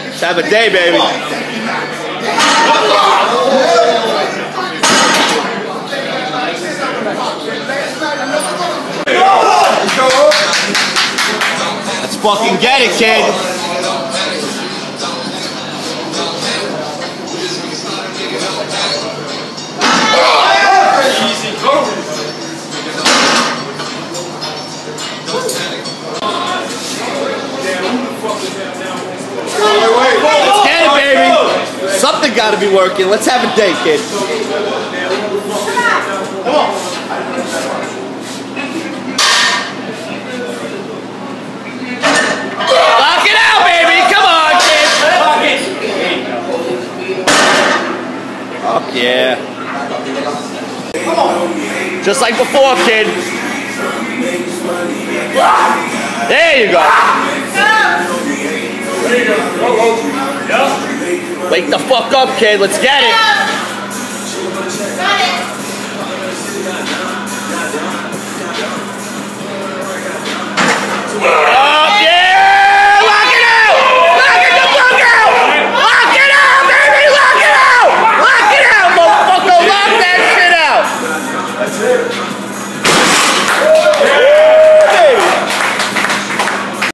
Let's have a day, baby. Let's fucking get it, kid. Let's get it, baby. Something gotta be working. Let's have a day, kid. Come on. Lock it out, baby. Come on, kid. Fuck yeah. Just like before, kid. There you go. Wake the fuck up, kid. Let's get it.